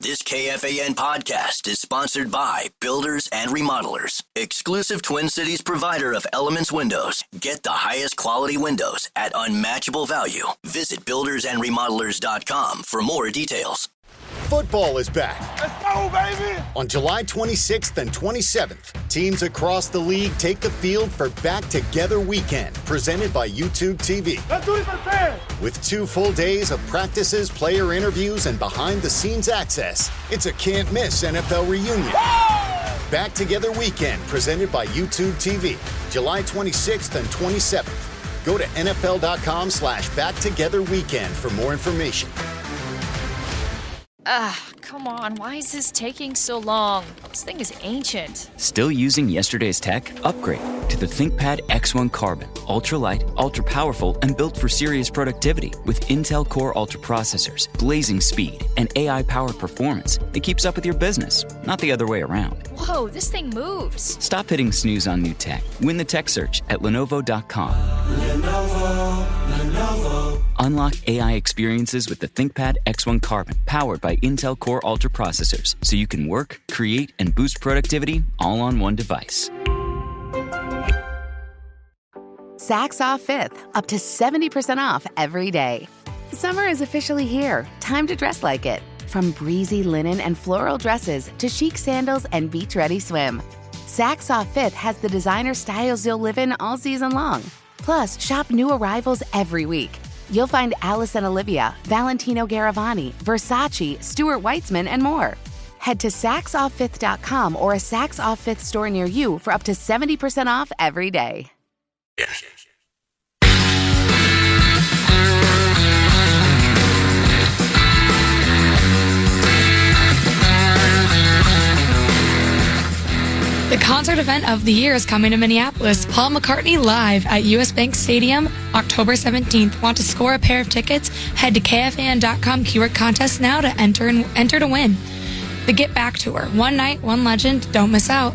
This KFAN podcast is sponsored by Builders and Remodelers, exclusive Twin Cities provider of Elements Windows. Get the highest quality windows at unmatchable value. Visit buildersandremodelers.com for more details. Football is back. Let's go, baby! On July 26th and 27th, teams across the league take the field for Back Together Weekend, presented by YouTube TV. Let's do this for the fans! With 2 full days of practices, player interviews, and behind-the-scenes access, it's a can't-miss NFL reunion. Whoa! Back Together Weekend, presented by YouTube TV, July 26th and 27th. Go to NFL.com/BackTogetherWeekend for more information. Come on, why is this taking so long? This thing is ancient. Still using yesterday's tech? Upgrade to the ThinkPad X1 Carbon. Ultra-light, ultra-powerful, and built for serious productivity. With Intel Core Ultra processors, blazing speed, and AI-powered performance, it keeps up with your business, not the other way around. Whoa, this thing moves. Stop hitting snooze on new tech. Win the tech search at Lenovo.com. Lenovo. Unlock AI experiences with the ThinkPad X1 Carbon, powered by Intel Core Ultra processors, so you can work, create, and boost productivity all on one device. Saks off 5th, up to 70% off every day. Summer is officially here. Time to dress like it. From breezy linen and floral dresses to chic sandals and beach-ready swim. Saks off 5th has the designer styles you'll live in all season long. Plus, shop new arrivals every week. You'll find Alice & Olivia, Valentino Garavani, Versace, Stuart Weitzman, and more. Head to SaksOff5th.com or a Saks Off 5th store near you for up to 70% off every day. The concert event of the year is coming to Minneapolis. Paul McCartney live at US Bank Stadium, October 17th. Want to score a pair of tickets? Head to KFAN.com keyword contest now to enter to win. The Get Back Tour. One night, one legend. Don't miss out.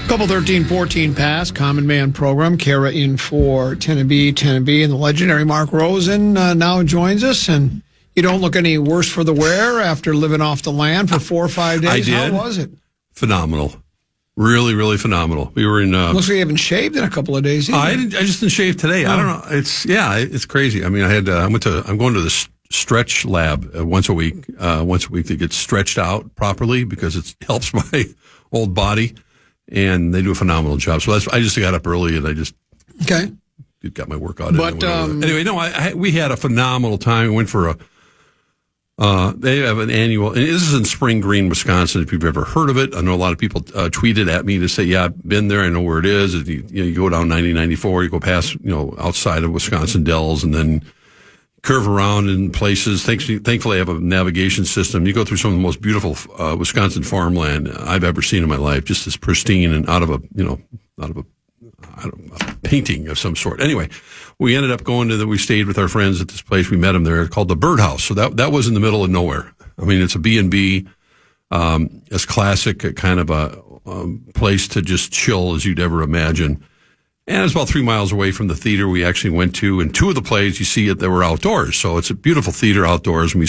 Couple 13-14 pass, Common Man program. Kara in for Tennessee, and the legendary Mark Rosen now joins us. And you don't look any worse for the wear after living off the land for 4 or 5 days. I did. How was it? Phenomenal. Really, really phenomenal. We were in. Looks like you haven't shaved in a couple of days. I just didn't shave today. I don't know. It's crazy. I mean, I'm going to the stretch lab once a week to get stretched out properly because it helps my old body, and they do a phenomenal job. So I just got up early and I just got my workout. But anyway, no, we had a phenomenal time. We went for a. They have an annual, and this is in Spring Green, Wisconsin, if you've ever heard of it. I know a lot of people tweeted at me to say, yeah, I've been there, I know where it is. You go down 90-94, you go past, outside of Wisconsin Dells, and then curve around in places. Thankfully, I have a navigation system. You go through some of the most beautiful Wisconsin farmland I've ever seen in my life, just as pristine and out of a painting of some sort. Anyway, we ended up we stayed with our friends at this place. We met them there called the Birdhouse. So that was in the middle of nowhere. I mean, it's a B&B, as classic, a kind of a place to just chill as you'd ever imagine. And it's about 3 miles away from the theater we actually went to. And 2 of the plays, you see it, they were outdoors. So it's a beautiful theater outdoors. And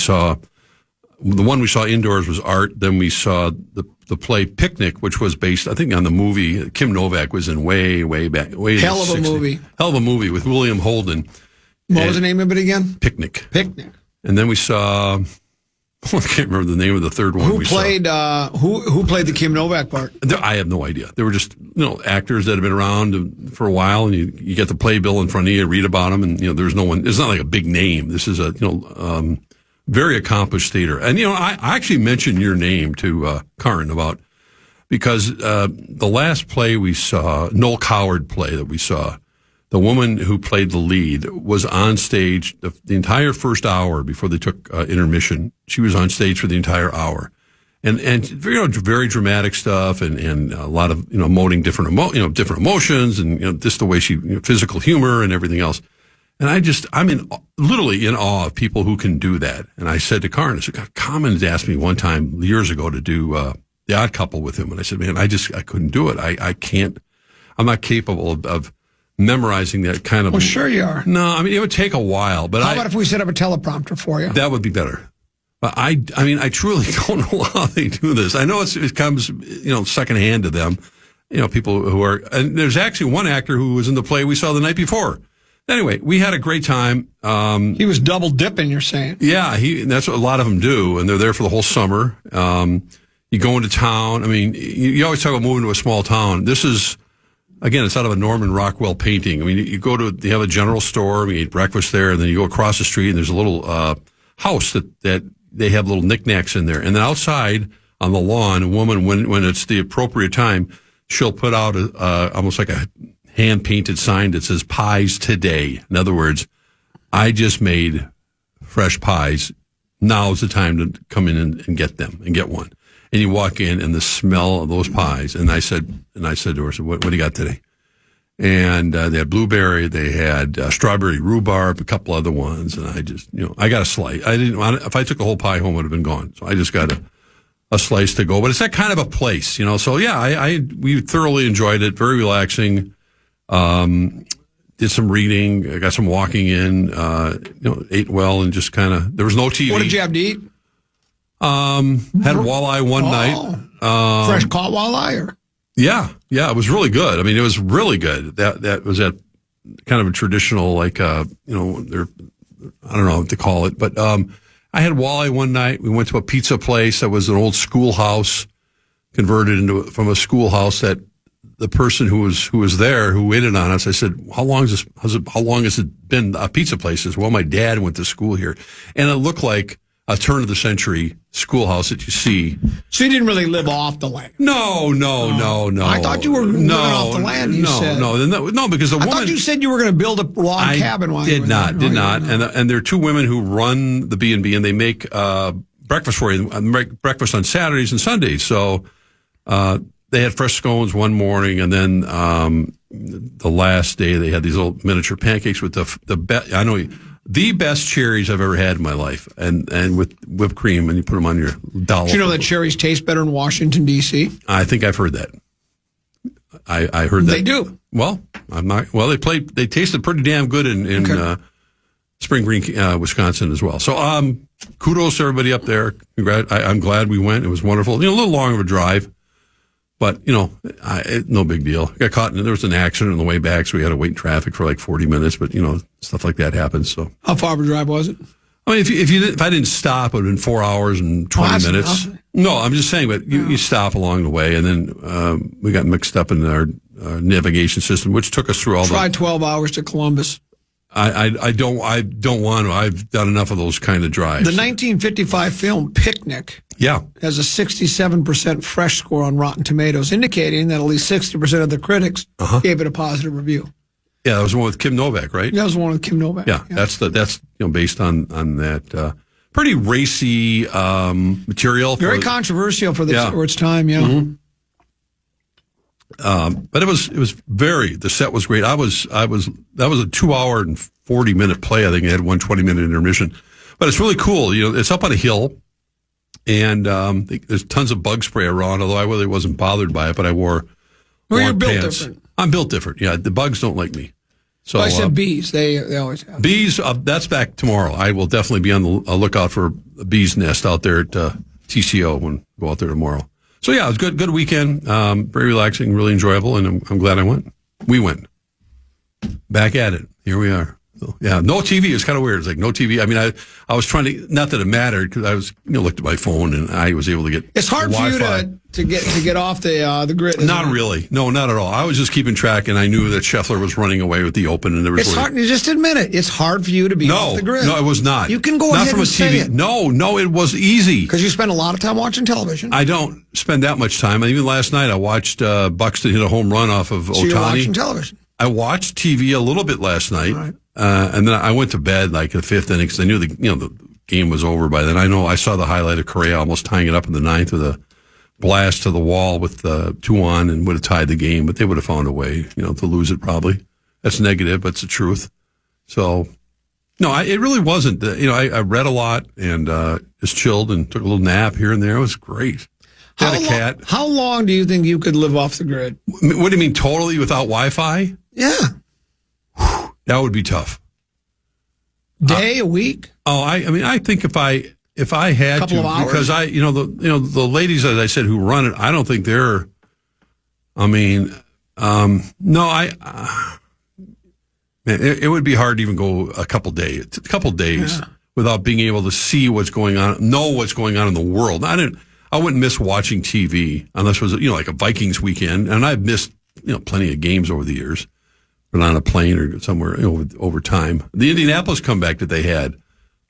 the one we saw indoors was Art. Then we saw the play Picnic, which was based, I think, on the movie. Kim Novak was in way back. Hell of a movie. Hell of a movie with William Holden. What was the name of it again? Picnic. And then we saw, I can't remember the name of the third one. Who played the Kim Novak part? I have no idea. They were just actors that have been around for a while, and you get the playbill in front of you, read about them, and there's no one. It's not like a big name. This is a very accomplished theater. And, I actually mentioned your name to Karin because the last play we saw, Noel Coward play that we saw, the woman who played the lead was on stage the entire first hour before they took intermission. She was on stage for the entire hour. And very dramatic stuff and a lot of, emoting different emotions and, just the way she, physical humor and everything else. And I'm literally in awe of people who can do that. And I said to Karin, Commons asked me one time years ago to do The Odd Couple with him. And I said, man, I couldn't do it. I can't, I'm not capable of memorizing that kind of. Well, sure you are. No, it would take a while. But how about if we set up a teleprompter for you? That would be better. But I mean, I truly don't know how they do this. I know it comes, secondhand to them. People who are, and there's actually one actor who was in the play we saw the night before. Anyway, we had a great time. He was double dipping, you're saying? Yeah, that's what a lot of them do, and they're there for the whole summer. You go into town. I mean, you always talk about moving to a small town. This is, again, it's out of a Norman Rockwell painting. I mean, you have a general store, we eat breakfast there, and then you go across the street, and there's a little house that they have little knickknacks in there. And then outside on the lawn, a woman, when it's the appropriate time, she'll put out almost like a hand-painted sign that says pies today. In other words, I just made fresh pies. Now's the time to come in and get them and get one. And you walk in and the smell of those pies. And I said to her, what do you got today? And they had blueberry, they had strawberry rhubarb, a couple other ones. And I just, I got a slice. I didn't want it. If I took a whole pie home, it would have been gone. So I just got a slice to go. But it's that kind of a place, So yeah, we thoroughly enjoyed it. Very relaxing. Did some reading. I got some walking in. Ate well and just kind of. There was no TV. What did you have to eat? Had walleye one night. Fresh caught walleye, or? Yeah, it was really good. I mean, it was really good. That was at kind of a traditional, like, I don't know what to call it, but I had walleye one night. We went to a pizza place that was an old schoolhouse, converted from a schoolhouse. That the person who was there, who waited on us, I said, how long has it been a pizza place? He says, well, my dad went to school here, and it looked like a turn of the century schoolhouse that you see. So you didn't really live off the land? No. I thought you were living off the land. No, because the woman. I thought you said you were going to build a log cabin while you were there. Did not. And there are two women who run the B&B, and they make breakfast for you, breakfast on Saturdays and Sundays. So they had fresh scones one morning, and then the last day they had these little miniature pancakes with the best cherries I've ever had in my life, and with whipped cream, and you put them on your dollop. Do you know that cherries taste better in Washington, D.C.? I think I've heard that. I heard that. They do. Well, I'm not. Well, they tasted pretty damn good in Spring Green, Wisconsin as well. So, kudos to everybody up there. I'm glad we went. It was wonderful. A little long of a drive, but no big deal. Got caught there was an accident on the way back, so we had to wait in traffic for like 40 minutes. But stuff like that happens. So, how far of a drive was it? I mean, if I didn't stop, it would have been 4 hours and 20 minutes. Enough. No, I'm just saying, but you stop along the way, and then we got mixed up in our navigation system, which took us through all. Try 12 hours to Columbus. I don't want to. I've done enough of those kind of drives. The 1955 film Picnic has a 67% fresh score on Rotten Tomatoes, indicating that at least 60% of the critics gave it a positive review. Yeah, that was the one with Kim Novak, right? That was the one with Kim Novak. Yeah. That's based on that pretty racy material. Very controversial for its time. Yeah. Mm-hmm. But it was the set was great. That was a 2-hour and 40-minute play. I think it had 120-minute intermission, but it's really cool. It's up on a hill, and there's tons of bug spray around. Although I really wasn't bothered by it, but I wore. Well, you're built pants. different. I'm built different. Yeah, the bugs don't like me. So I said bees. They always have bees. That's back tomorrow. I will definitely be on the lookout for a bee's nest out there at TCO when we go out there tomorrow. So yeah, it was good weekend. Very relaxing, really enjoyable, and I'm glad I went. We went. Back at it. Here we are. So, yeah, no TV is kind of weird. It's like no TV. I mean, I was trying to, not that it mattered, because I was looked at my phone and I was able to get. It's hard for you to get off the grid. Not really. No, not at all. I was just keeping track, and I knew that Scheffler was running away with the Open, and there was. It's hard. You just admit it. It's hard for you to be off the grid. No, it was not. You can go not ahead from and a TV. say it. No, it was easy. Because you spend a lot of time watching television. I don't spend that much time. Even last night, I watched Buxton hit a home run off of Ohtani. So you're watching television. I watched TV a little bit last night, right. And then I went to bed like the fifth inning because I knew the game was over by then. I saw the highlight of Correa almost tying it up in the ninth with a blast to the wall with 2 on and would have tied the game, but they would have found a way, to lose it probably. That's negative, but it's the truth. So, no, it really wasn't. I read a lot and just chilled and took a little nap here and there. It was great. Had a cat. How long do you think you could live off the grid? What do you mean, totally without Wi-Fi? Yeah. That would be tough. Day, a week? I mean, I think if If I had Couple to, of hours? because the ladies, as I said, who run it, I don't think they're. I mean, no, man, it would be hard to even go a couple days without being able to see what's going on, know what's going on in the world. I wouldn't miss watching TV unless it was like a Vikings weekend, and I've missed plenty of games over the years, but on a plane or somewhere over time. The Indianapolis comeback that they had,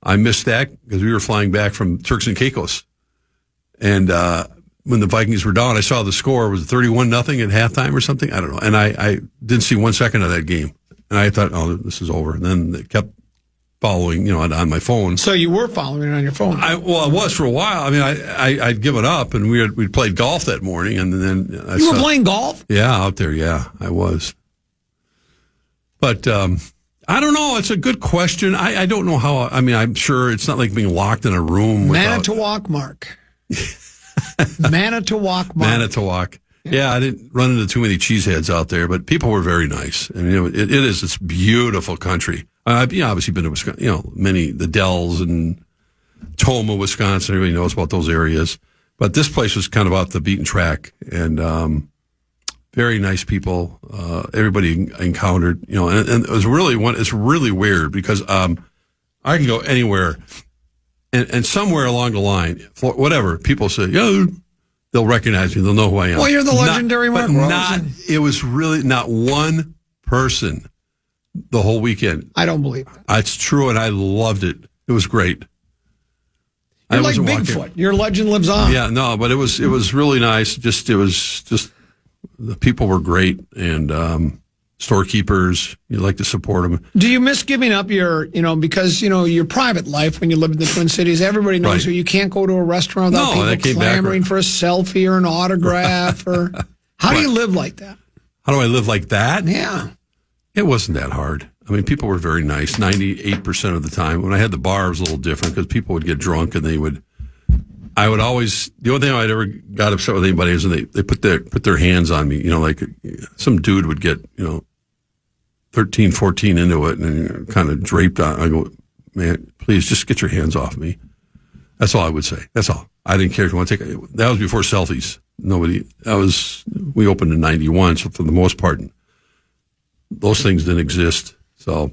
I missed that because we were flying back from Turks and Caicos, and when the Vikings were down, I saw the score was 31-0 at halftime or something. I don't know, and I didn't see 1 second of that game, and I thought, oh, this is over. And then it kept following, on my phone. So you were following it on your phone? I was for a while. I mean, I'd given up, and we'd played golf that morning, and then you were playing golf? Yeah, out there. Yeah, I was. But I don't know. It's a good question. I don't know how. I mean, I'm sure it's not like being locked in a room. Manitowoc, Mark. Manitowoc, Mark. Manitowoc. Yeah, I didn't run into too many cheeseheads out there, but people were very nice. And it's beautiful country. I've obviously been to Wisconsin, the Dells and Toma, Wisconsin. Everybody knows about those areas. But this place was kind of off the beaten track, and very nice people. Everybody encountered, and it was it's really weird because I can go anywhere, and somewhere along the line, whatever, people say, they'll recognize me, they'll know who I am. Well, you're the legendary Mark Rosen. It was really not one person the whole weekend. I don't believe that. It's true, and I loved it. It was great. You're like Bigfoot. Your legend lives on. Yeah, no, but it was really nice. It was the people were great, and storekeepers, you like to support them. Do you miss giving up your, because, your private life when you live in the Twin Cities? Everybody knows you can't go to a restaurant without people clamoring for a selfie or an autograph. Or how do you live like that? How do I live like that? Yeah. It wasn't that hard. I mean, people were very nice 98% of the time. When I had the bar, it was a little different because people would get drunk and I would always, the only thing I'd ever got upset with anybody is when they put their hands on me, like some dude would get, 13, 14 into it and kind of draped on. I go, man, please just get your hands off me. That's all I would say. That's all. I didn't care if you want to take it. That was before selfies. We opened in 91. So for the most part, those things didn't exist. So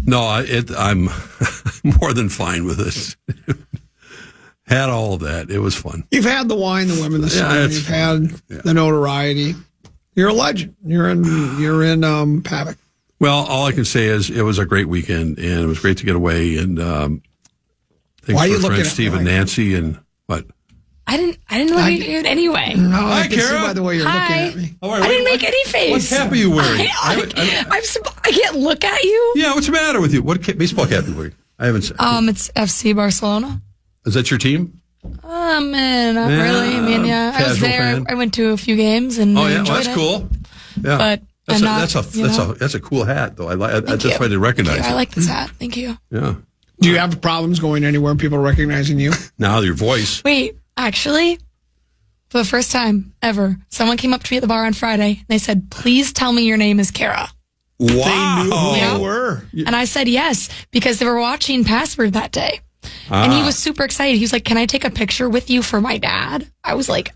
no, I'm more than fine with it. Had all of that. It was fun. You've had the wine, the women, the sun. You've had the notoriety. You're a legend. You're in Pavic. Well, all I can say is it was a great weekend, and it was great to get away. And thanks Why are you to looking friends at Steve and Nancy and what? I didn't look at you anyway. No, Hi, I can see Kara. by the way you're looking at me. I didn't make any face. What cap are you wearing? I can't look at you. Yeah, what's the matter with you? What baseball cap are you wearing? I haven't seen. It's FC Barcelona. Is that your team? Not really. I mean, yeah, I was there. Fan. I went to a few games and enjoyed that's it. cool. Yeah, But that's a cool hat though. That's why I didn't recognize it. I like this hat. Thank you. Yeah. Do you have problems going anywhere and people recognizing you? Now your voice. Wait, actually, for the first time ever, someone came up to me at the bar on Friday and they said, "Please tell me your name is Kara." Wow. They knew who you were. And I said yes because they were watching Password that day. And he was super excited. He was like, "Can I take a picture with you for my dad?" I was like,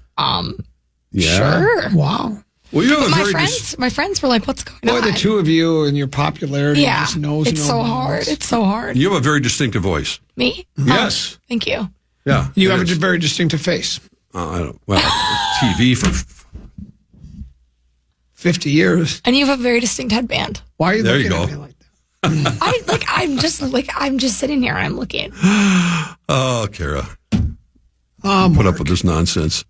sure. Wow. Well, you have My friends were like, "What's going on?" Boy, the two of you and your popularity just knows it's so hard. It's so hard. You have a very distinctive voice. Me? Yes. Oh, thank you. Yeah. You have a very distinctive face. I don't. Well, TV for 50 years. And you have a very distinct headband. Why are you There looking you at go. me like that? I'm just sitting here and I'm looking. Oh, Kara. Put up with this nonsense.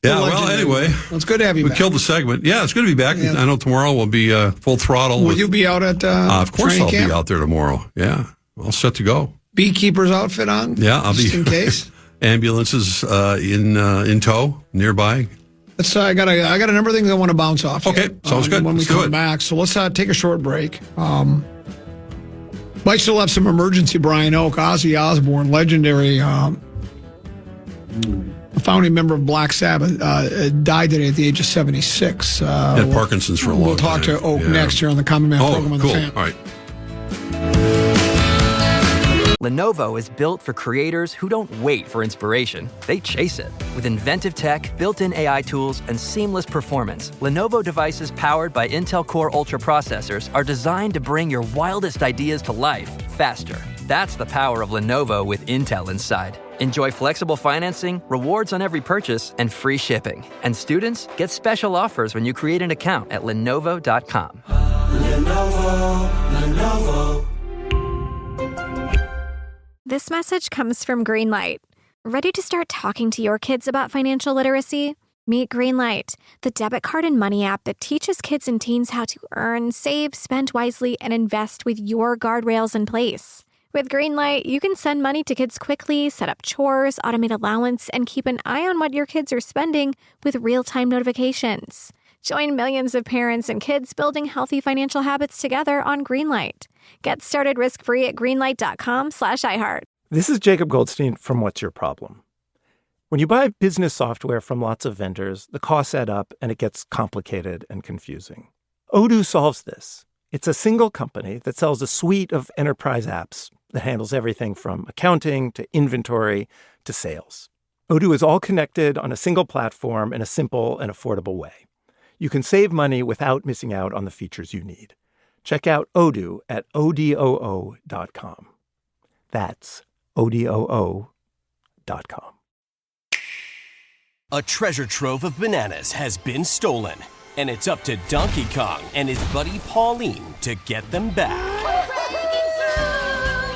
Yeah, well, anyway. Well, it's good to have you we back. killed the segment. Yeah, it's good to be back. Yeah. I know tomorrow we'll be full throttle. Will you be out at of course training I'll camp? be out there tomorrow. Yeah, all set to go. Beekeeper's outfit on? Yeah, I'll just be in case. Ambulances in tow nearby. Let's. I got a number of things I want to bounce off. Okay, here, sounds good. When Let's we do come it. back, so let's take a short break. Might still have some emergency. Brian Oak, Ozzy Osbourne, legendary, a founding member of Black Sabbath, died today at the age of 76. Had Parkinson's for a long We'll time. talk to Oak Yeah. next here on the Common Man program on cool. the Fan. All right. Lenovo is built for creators who don't wait for inspiration. They chase it. With inventive tech, built-in AI tools, and seamless performance, Lenovo devices powered by Intel Core Ultra processors are designed to bring your wildest ideas to life faster. That's the power of Lenovo with Intel inside. Enjoy flexible financing, rewards on every purchase, and free shipping. And students get special offers when you create an account at Lenovo.com. Lenovo. This message comes from Greenlight. Ready to start talking to your kids about financial literacy? Meet Greenlight, the debit card and money app that teaches kids and teens how to earn, save, spend wisely, and invest with your guardrails in place. With Greenlight, you can send money to kids quickly, set up chores, automate allowance, and keep an eye on what your kids are spending with real-time notifications. Join millions of parents and kids building healthy financial habits together on Greenlight. Get started risk-free at greenlight.com/iHeart. This is Jacob Goldstein from What's Your Problem? When you buy business software from lots of vendors, the costs add up and it gets complicated and confusing. Odoo solves this. It's a single company that sells a suite of enterprise apps that handles everything from accounting to inventory to sales. Odoo is all connected on a single platform in a simple and affordable way. You can save money without missing out on the features you need. Check out Odoo at odoo.com. That's odoo.com. A treasure trove of bananas has been stolen, and it's up to Donkey Kong and his buddy Pauline to get them back.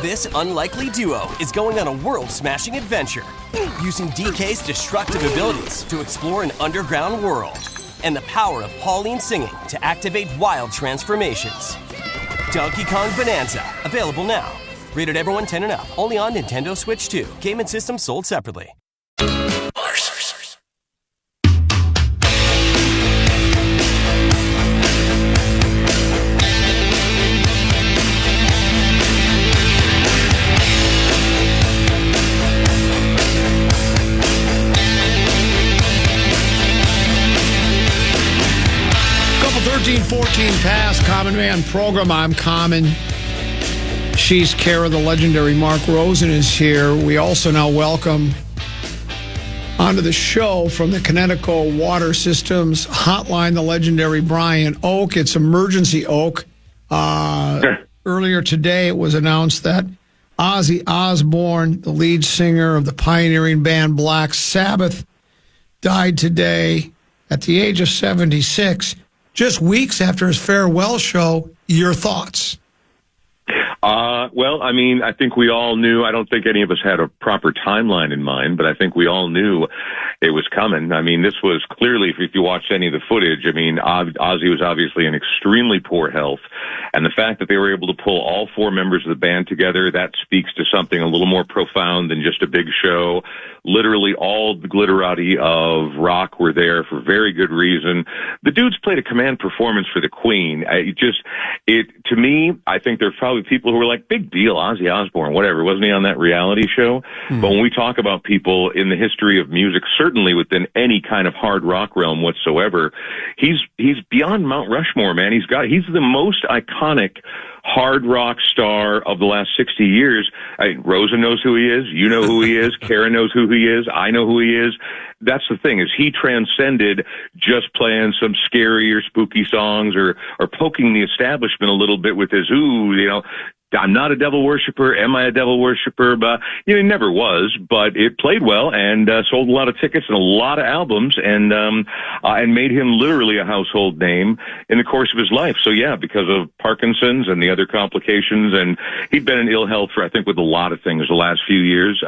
This unlikely duo is going on a world-smashing adventure, using DK's destructive abilities to explore an underground world, and the power of Pauline singing to activate wild transformations. Donkey Kong Bonanza, available now. Rated everyone 10 and up, only on Nintendo Switch 2. Game and system sold separately. Couple 13-14 past Common Man program. I'm Common. She's Kara. The legendary Mark Rosen is here. We also now welcome onto the show from the Connecticut Water Systems Hotline, the legendary Brian Oak. It's Emergency Oak. Earlier today, it was announced that Ozzy Osbourne, the lead singer of the pioneering band Black Sabbath, died today at the age of 76, just weeks after his farewell show. Your thoughts? Well, I mean, I think we all knew. I don't think any of us had a proper timeline in mind, but I think we all knew it was coming. I mean, this was clearly, if you watched any of the footage, I mean, Ozzy was obviously in extremely poor health. And the fact that they were able to pull all four members of the band together, that speaks to something a little more profound than just a big show. Literally all the glitterati of rock were there for very good reason. The dudes played a command performance for the Queen. To me, I think there's probably people who were like, big deal, Ozzy Osbourne, whatever. Wasn't he on that reality show? But when we talk about people in the history of music, certainly within any kind of hard rock realm whatsoever, he's beyond Mount Rushmore, man. He's the most iconic hard rock star of the last 60 years. Rosa knows who he is. You know who he is. Karen knows who he is. I know who he is. That's the thing, is he transcended just playing some scary or spooky songs or poking the establishment a little bit with his, I'm not a devil worshiper. Am I a devil worshiper? But he never was. But it played well and sold a lot of tickets and a lot of albums, and made him literally a household name in the course of his life. So yeah, because of Parkinson's and the other complications, and he'd been in ill health for, I think, with a lot of things the last few years.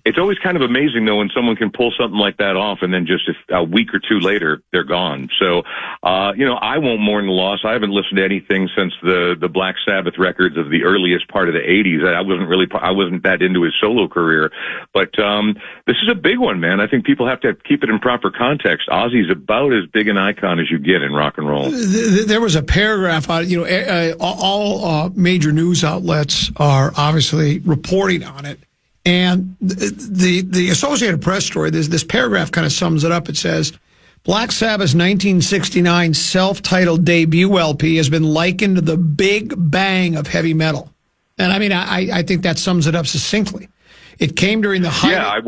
It's always kind of amazing, though, when someone can pull something like that off and then just a week or two later, they're gone. So, I won't mourn the loss. I haven't listened to anything since the Black Sabbath records of the earliest part of the 80s. I wasn't that into his solo career. But this is a big one, man. I think people have to keep it in proper context. Ozzy's about as big an icon as you get in rock and roll. There was a paragraph on it. All major news outlets are obviously reporting on it. And the Associated Press story, this paragraph kind of sums it up. It says, Black Sabbath's 1969 self-titled debut LP has been likened to the Big Bang of heavy metal. And I mean, I think that sums it up succinctly. It came during the height.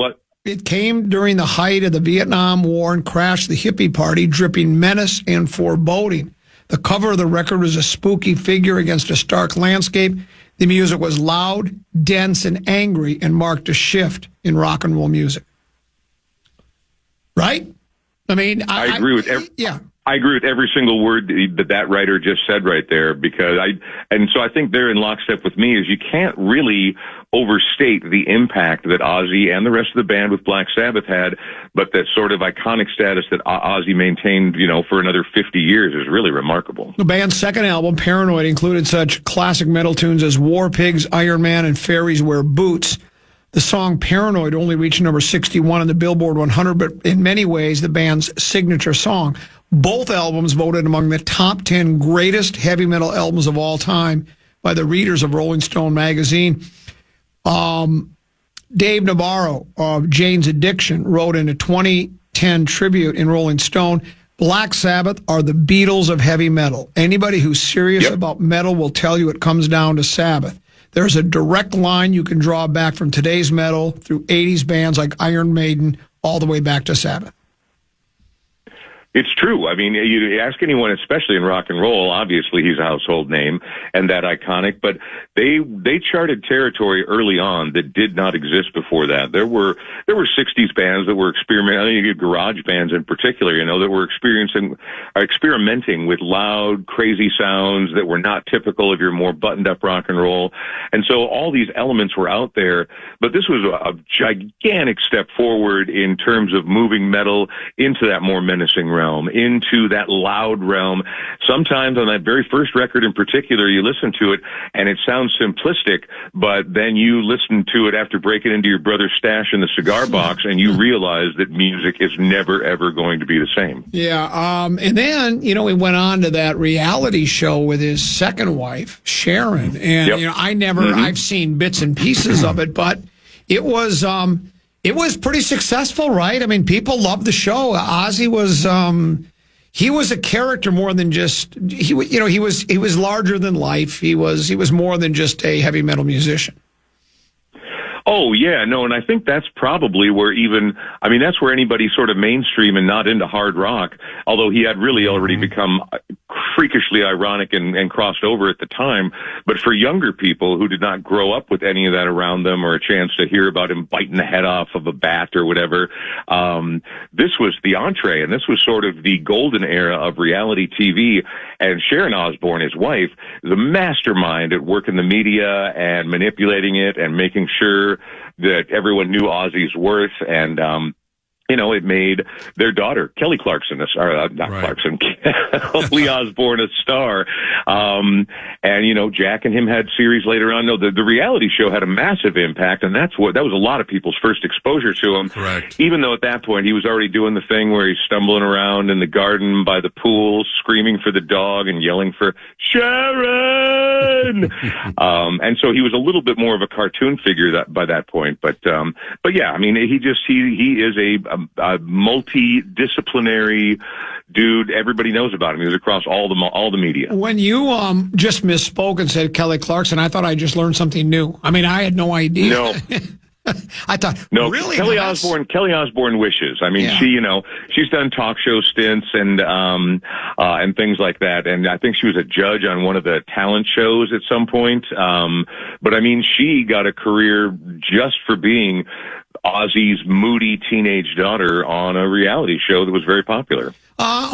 It came during the height of the Vietnam War and crashed the hippie party, dripping menace and foreboding. The cover of the record was a spooky figure against a stark landscape. The music was loud, dense, and angry, and marked a shift in rock and roll music. Right? I mean, I agree with I agree with every single word that writer just said right there, because so I think they're in lockstep with me, is you can't really overstate the impact that Ozzy and the rest of the band with Black Sabbath had, but that sort of iconic status that Ozzy maintained, for another 50 years is really remarkable. The band's second album, Paranoid, included such classic metal tunes as War Pigs, Iron Man, and Fairies Wear Boots. The song Paranoid only reached number 61 on the Billboard 100, but in many ways the band's signature song. Both albums voted among the top 10 greatest heavy metal albums of all time by the readers of Rolling Stone magazine. Dave Navarro of Jane's Addiction wrote in a 2010 tribute in Rolling Stone, Black Sabbath are the Beatles of heavy metal. Anybody who's serious about metal will tell you it comes down to Sabbath. There's a direct line you can draw back from today's metal through 80s bands like Iron Maiden all the way back to Sabbath. It's true. I mean, you ask anyone, especially in rock and roll, obviously he's a household name and that iconic, but they charted territory early on that did not exist before that. There were 60s bands that were experimenting, I think you get garage bands in particular, that were experimenting with loud, crazy sounds that were not typical of your more buttoned up rock and roll. And so all these elements were out there, but this was a gigantic step forward in terms of moving metal into that more menacing realm, into that loud realm. Sometimes on that very first record in particular, you listen to it and it sounds simplistic, but then you listen to it after breaking into your brother's stash in the cigar box and you realize that music is never, ever going to be the same. Yeah. And then, he went on to that reality show with his second wife, Sharon. And, I've seen bits and pieces of it, but it was pretty successful, right? I mean, people loved the show. Ozzy was, he was a character more than just, he was larger than life. He was more than just a heavy metal musician. Oh, yeah, no, and I think that's probably where that's where anybody sort of mainstream and not into hard rock, although he had really already become freakishly ironic and crossed over at the time. But for younger people who did not grow up with any of that around them or a chance to hear about him biting the head off of a bat or whatever, this was the entree, and this was sort of the golden era of reality TV. And Sharon Osbourne, his wife, is a mastermind at working the media and manipulating it and making sure that everyone knew Ozzy's worth, and it made their daughter, Kelly Clarkson, Kelly Osbourne, a star. And, Jack and him had series later on. No, the reality show had a massive impact, and that was a lot of people's first exposure to him. Correct. Even though at that point he was already doing the thing where he's stumbling around in the garden by the pool, screaming for the dog and yelling for Sharon. And so he was a little bit more of a cartoon figure by that point. But yeah, I mean, he is a multidisciplinary dude. Everybody knows about him. He was across all the media. When you just misspoke and said Kelly Clarkson, I thought I just learned something new. I mean, I had no idea. No. I thought, no, really? Kelly Osbourne wishes. I mean, yeah. She's done talk show stints and things like that. And I think she was a judge on one of the talent shows at some point. But I mean, she got a career just for being Ozzy's moody teenage daughter on a reality show that was very popular.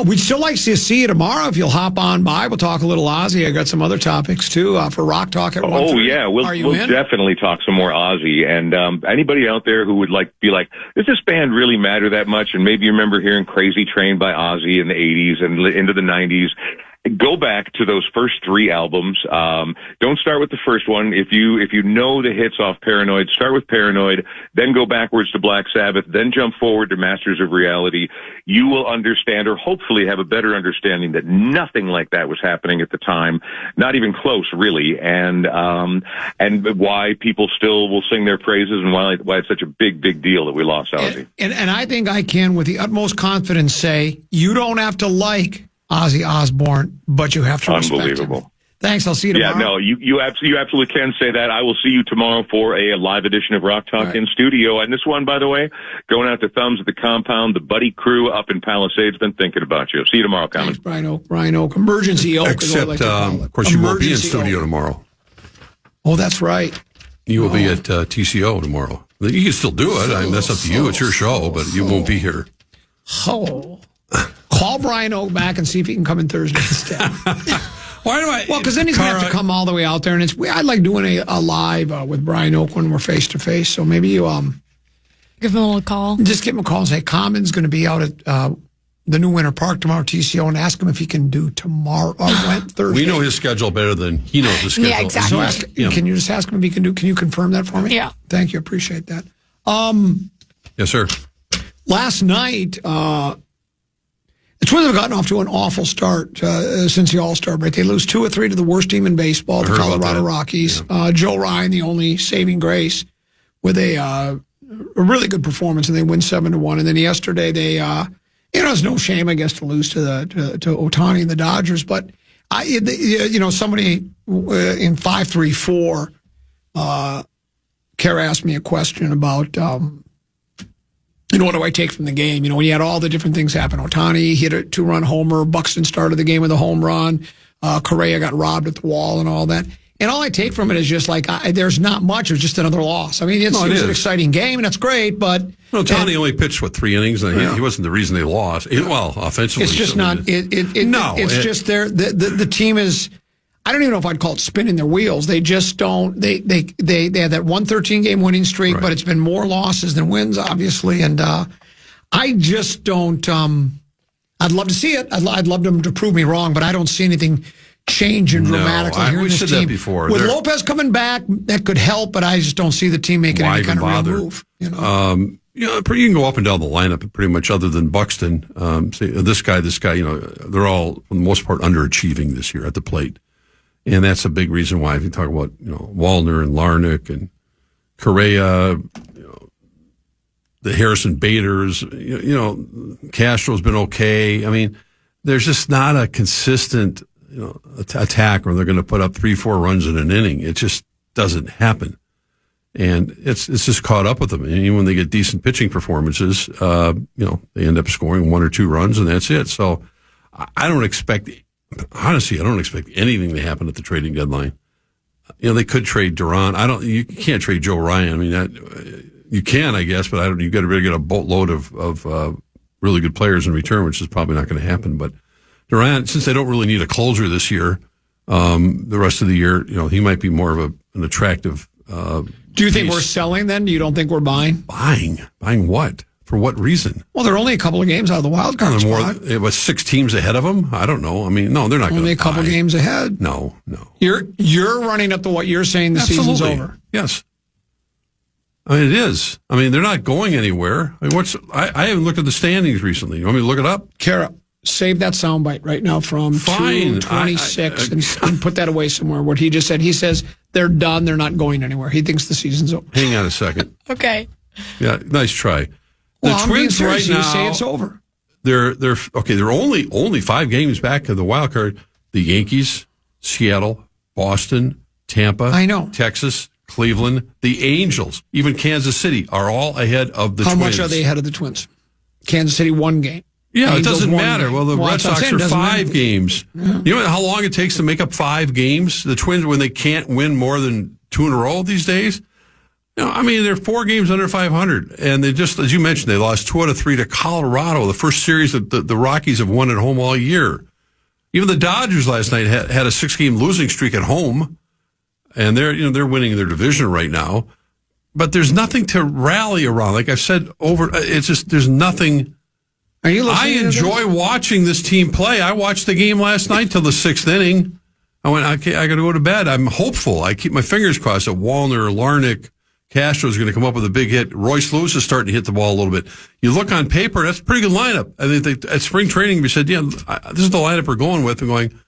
We'd still like to see you tomorrow if you'll hop on by. We'll talk a little Ozzy. I got some other topics too for Rock Talk at 1:30. Oh yeah, we'll definitely talk some more Ozzy. And anybody out there who would be like, does this band really matter that much? And maybe you remember hearing Crazy Train by Ozzy in the 80s and into the 90s. Go back to those first three albums. Don't start with the first one. If you know the hits off Paranoid, start with Paranoid, then go backwards to Black Sabbath, then jump forward to Masters of Reality. You will understand, or hopefully have a better understanding, that nothing like that was happening at the time, not even close, really, and why people still will sing their praises and why it's such a big deal that we lost Ozzy. And I think I can, with the utmost confidence, say you don't have to like Ozzy Osbourne, but you have to respect him. Thanks. I'll see you tomorrow. Yeah, no, you absolutely can say that. I will see you tomorrow for a live edition of Rock Talk in studio. And this one, by the way, going out to Thumbs at the Compound, the Buddy crew up in Palisades been thinking about you. See you tomorrow, Common. Thanks, Brian Oak. Emergency Oak. Except, of course, you won't be in studio tomorrow. Oh, that's right. You will be at TCO tomorrow. You can still do it. That's up to you. It's your show, but you won't be here. Oh. Call Brian Oak back and see if he can come in Thursday instead. Why do I? Well, because then he's going to have to come all the way out there, and I like doing a live with Brian Oak when we're face to face. So maybe you give him a little call. Just give him a call and say Common's going to be out at the new Winter Park tomorrow, TCO, and ask him if he can do tomorrow or Thursday. We know his schedule better than he knows his schedule. Yeah, exactly. So can you just ask him if he can do? Can you confirm that for me? Yeah. Thank you. Appreciate that. Yes, sir. Last night, the Twins have gotten off to an awful start since the All-Star break. They lose 2 of 3 to the worst team in baseball, the Colorado Rockies. Yeah. Joe Ryan, the only saving grace, with a really good performance, and they win 7-1. And then yesterday, they, it's no shame, I guess, to lose to Ohtani and the Dodgers. But somebody in 534, Kara asked me a question about. What do I take from the game? When you had all the different things happen. Ohtani hit a 2-run homer. Buxton started the game with a home run. Correa got robbed at the wall and all that. And all I take from it is just like, there's not much. It was just another loss. I mean, it was an exciting game, and that's great, but... Ohtani only pitched, 3 innings? And he wasn't the reason they lost. Offensively... It's just not... It's just the team is... I don't even know if I'd call it spinning their wheels. They just don't. They had that 113-game winning streak, but it's been more losses than wins, obviously. And I just don't. I'd love to see it. I'd love them to prove me wrong, but I don't see anything changing dramatically here in this team. We said that before. With Lopez coming back, that could help, but I just don't see the team making any kind of real move. You can go up and down the lineup pretty much, other than Buxton. This guy. They're all for the most part underachieving this year at the plate. And that's a big reason why, if you talk about, Wallner and Larnick and Correa, the Harrison Baders, Castro's been okay. I mean, there's just not a consistent, attack where they're going to put up 3-4 runs in an inning. It just doesn't happen. And it's just caught up with them. And even when they get decent pitching performances, they end up scoring 1 or 2 runs, and that's it. So I don't expect anything to happen at the trading deadline. They could trade Duran. You can't trade Joe Ryan. I mean, you can, I guess, but you got to really get a boatload of really good players in return, which is probably not going to happen. But Duran, since they don't really need a closer this year, the rest of the year, he might be more of an attractive. Do you think we're selling then? You don't think we're buying? Buying what? For what reason? Well, they're only a couple of games out of the wild card spot. It was 6 teams ahead of them? I don't know. I mean, no, they're not going to. Only a couple games ahead. No. You're running up to what you're saying the season's over. Yes. I mean, it is. I mean, they're not going anywhere. I mean, I haven't looked at the standings recently. You want me to look it up? Kara, save that soundbite right now from 2:26 and put that away somewhere. What he just said. He says they're done. They're not going anywhere. He thinks the season's over. Hang on a second. Okay. Yeah, nice try. The Twins right now, you say it's over. They're okay. They're only 5 games back of the wild card. The Yankees, Seattle, Boston, Tampa, Texas, Cleveland, the Angels, even Kansas City are all ahead of the Twins. How much are they ahead of the Twins? Kansas City 1 game. Yeah, Angels, it doesn't matter. Well, the Red Sox are 5 games. Yeah. You know how long it takes to make up 5 games? The Twins, when they can't win more than 2 in a row these days. I mean, they're 4 games under 500, and they just, as you mentioned, they lost 2 out of 3 to Colorado, the first series that the Rockies have won at home all year. Even the Dodgers last night had a 6-game losing streak at home, and they're winning their division right now. But there's nothing to rally around. Like I've said it's just there's nothing. I enjoy watching this team play. I watched the game last night till the 6th inning. I went, okay, I got to go to bed. I'm hopeful. I keep my fingers crossed that Wallner, Larnick, Castro's going to come up with a big hit. Royce Lewis is starting to hit the ball a little bit. You look on paper, that's a pretty good lineup. I think at spring training, we said, this is the lineup we're going with. And going,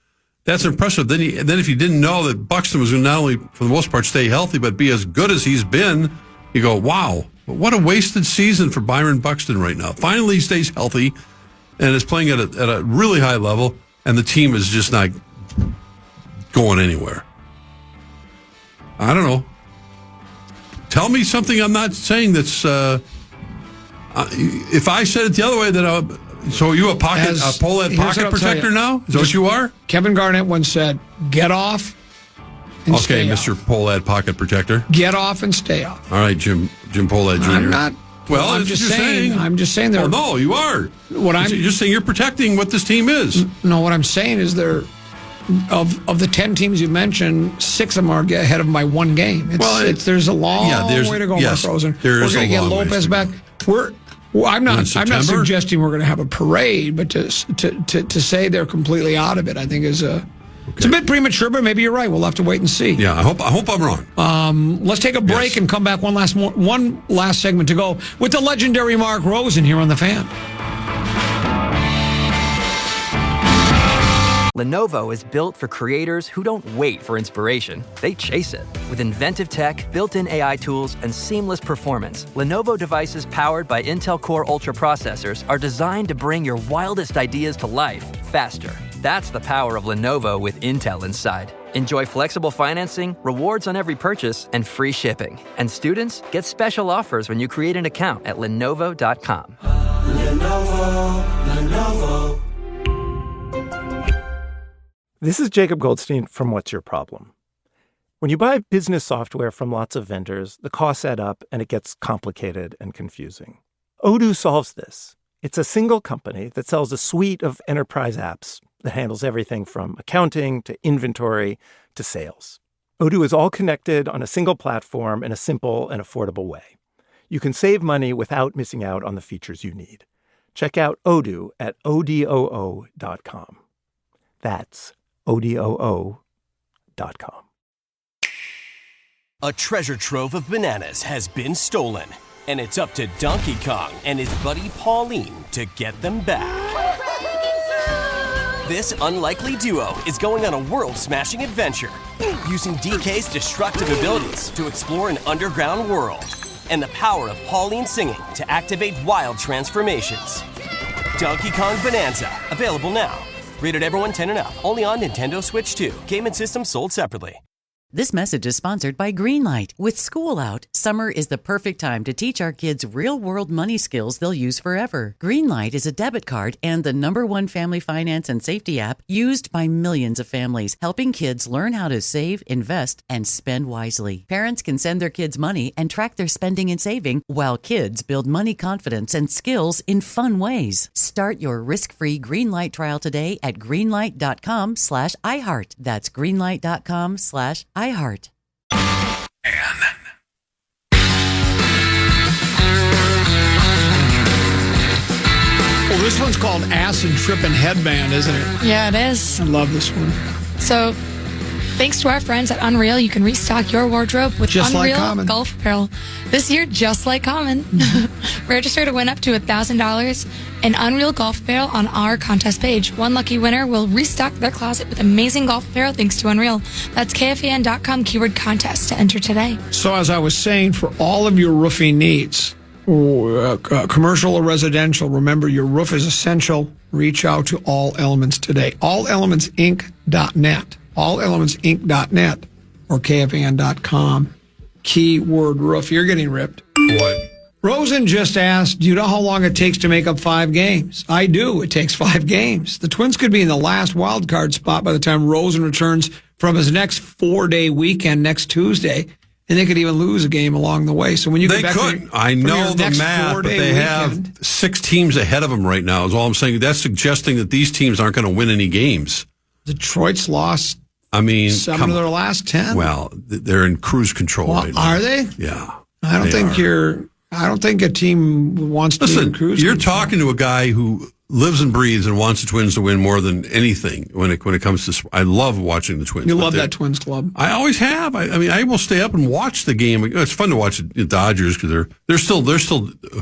that's impressive. Then if you didn't know that Buxton was going to not only, for the most part, stay healthy, but be as good as he's been, you go, wow, what a wasted season for Byron Buxton right now. Finally, he stays healthy and is playing at a really high level, and the team is just not going anywhere. I don't know. Tell me something I'm not saying that's. If I said it the other way, that so are you a POLAD pocket protector now? Is that what you are? Kevin Garnett once said, "Get off." And stay Mr. POLAD pocket protector. Get off and stay off. All right, Jim POLAD Jr. I'm not. Well, I'm just saying. I'm just saying. Oh no, you are. You're just saying you're protecting what this team is. No, what I'm saying is of the 10 teams you mentioned, 6 of them are ahead of them by 1 game. There's a long way to go, Mark Rosen. We're going to get Lopez back. I'm not suggesting we're going to have a parade, but to say they're completely out of it, I think is it's a bit premature. But maybe you're right. We'll have to wait and see. Yeah, I hope I'm wrong. Let's take a break and come back. One last segment to go with the legendary Mark Rosen here on the Fan. Lenovo is built for creators who don't wait for inspiration. They chase it. With inventive tech, built-in AI tools, and seamless performance, Lenovo devices powered by Intel Core Ultra processors are designed to bring your wildest ideas to life faster. That's the power of Lenovo with Intel inside. Enjoy flexible financing, rewards on every purchase, and free shipping. And students get special offers when you create an account at Lenovo.com. Lenovo. This is Jacob Goldstein from What's Your Problem? When you buy business software from lots of vendors, the costs add up and it gets complicated and confusing. Odoo solves this. It's a single company that sells a suite of enterprise apps that handles everything from accounting to inventory to sales. Odoo is all connected on a single platform in a simple and affordable way. You can save money without missing out on the features you need. Check out Odoo at odoo.com. That's odoo.com. A treasure trove of bananas has been stolen, and it's up to Donkey Kong and his buddy Pauline to get them back. This unlikely duo is going on a world-smashing adventure, using DK's destructive abilities to explore an underground world, and the power of Pauline singing to activate wild transformations. Donkey Kong Bonanza, available now. Rated everyone 10 and up. Only on Nintendo Switch 2. Game and system sold separately. This message is sponsored by Greenlight. With school out, summer is the perfect time to teach our kids real-world money skills they'll use forever. Greenlight is a debit card and the #1 family finance and safety app used by millions of families, helping kids learn how to save, invest, and spend wisely. Parents can send their kids money and track their spending and saving, while kids build money confidence and skills in fun ways. Start your risk-free Greenlight trial today at greenlight.com/iHeart. That's greenlight.com/iHeart. Well, this one's called Acid Trippin' Headband, isn't it? Yeah, it is. I love this one. So, thanks to our friends at Unreal, you can restock your wardrobe with Just like Unreal Common. Golf Apparel. This year, just like Common. Register to win up to $1,000 in Unreal Golf Apparel on our contest page. One lucky winner will restock their closet with amazing golf apparel thanks to Unreal. That's KFAN.com keyword contest to enter today. So as I was saying, for all of your roofing needs, commercial or residential, remember your roof is essential. Reach out to All Elements today. AllElementsInc.net. AllElementsInc.net or KFAN.com. Keyword roof. You're getting ripped. What? Rosen just asked, do you know how long it takes to make up 5 games? I do. It takes 5 games. The Twins could be in the last wild card spot by the time Rosen returns from his next 4-day weekend next Tuesday, and they could even lose a game along the way. So when you get back I know the math, but they have 6 teams ahead of them right now, is all I'm saying. That's suggesting that these teams aren't going to win any games. Detroit's lost 7 of their last 10. Well, they're in cruise control right now. Are they? Yeah. I don't think a team wants to be in cruise You're control. talking to a guy who lives and breathes and wants the Twins to win more than anything when it comes to. I love watching the Twins. You love that Twins club. I always have. I mean, I will stay up and watch the game. It's fun to watch the Dodgers because they're still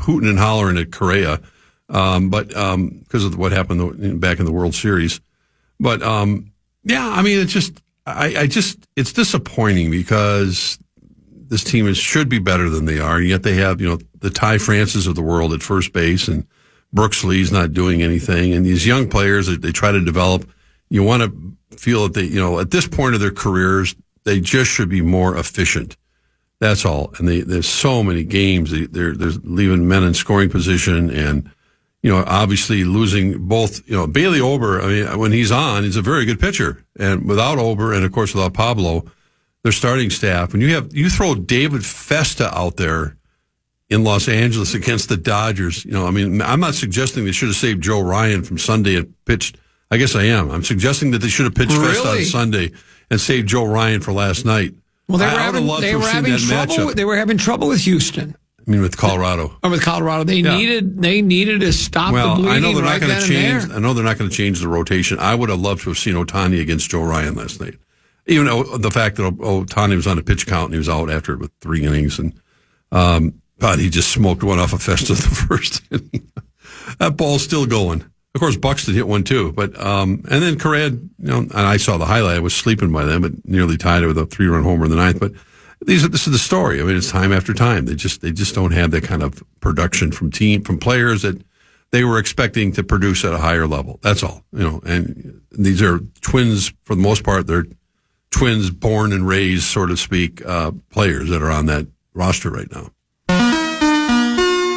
hooting and hollering at Correa, but because of what happened back in the World Series. But yeah, I mean, it's just it's disappointing because this team should be better than they are, and yet they have the Ty Francis of the world at first base, and Brooks Lee's not doing anything, and these young players that they try to develop, you want to feel that they, at this point of their careers, they just should be more efficient. That's all. And there's so many games. They're leaving men in scoring position and, obviously losing both, Bailey Ober. I mean, when he's on, he's a very good pitcher. And without Ober and, of course, without Pablo, their starting staff, when you throw David Festa out there in Los Angeles against the Dodgers, I'm not suggesting they should have saved Joe Ryan from Sunday and pitched. I guess I am. I'm suggesting that they should have pitched Festa on Sunday and saved Joe Ryan for last night. Well, they were having trouble with Houston. I mean, with Colorado. Or with Colorado, they needed to stop the bleeding. I know they're not going to change. I know they're not going to change the rotation. I would have loved to have seen Ohtani against Joe Ryan last night. Even the fact that Ohtani was on a pitch count and he was out after it with 3 innings, and but he just smoked one off of Festa the first inning. That ball's still going. Of course, Buxton hit one too, but and then Corrad, and I saw the highlight. I was sleeping by then, but nearly tied it with a 3-run homer in the 9th. But this is the story. I mean, it's time after time. They just don't have that kind of production from players that they were expecting to produce at a higher level. That's all. And these are twins for the most part. They're twins born and raised, so to speak, players that are on that roster right now.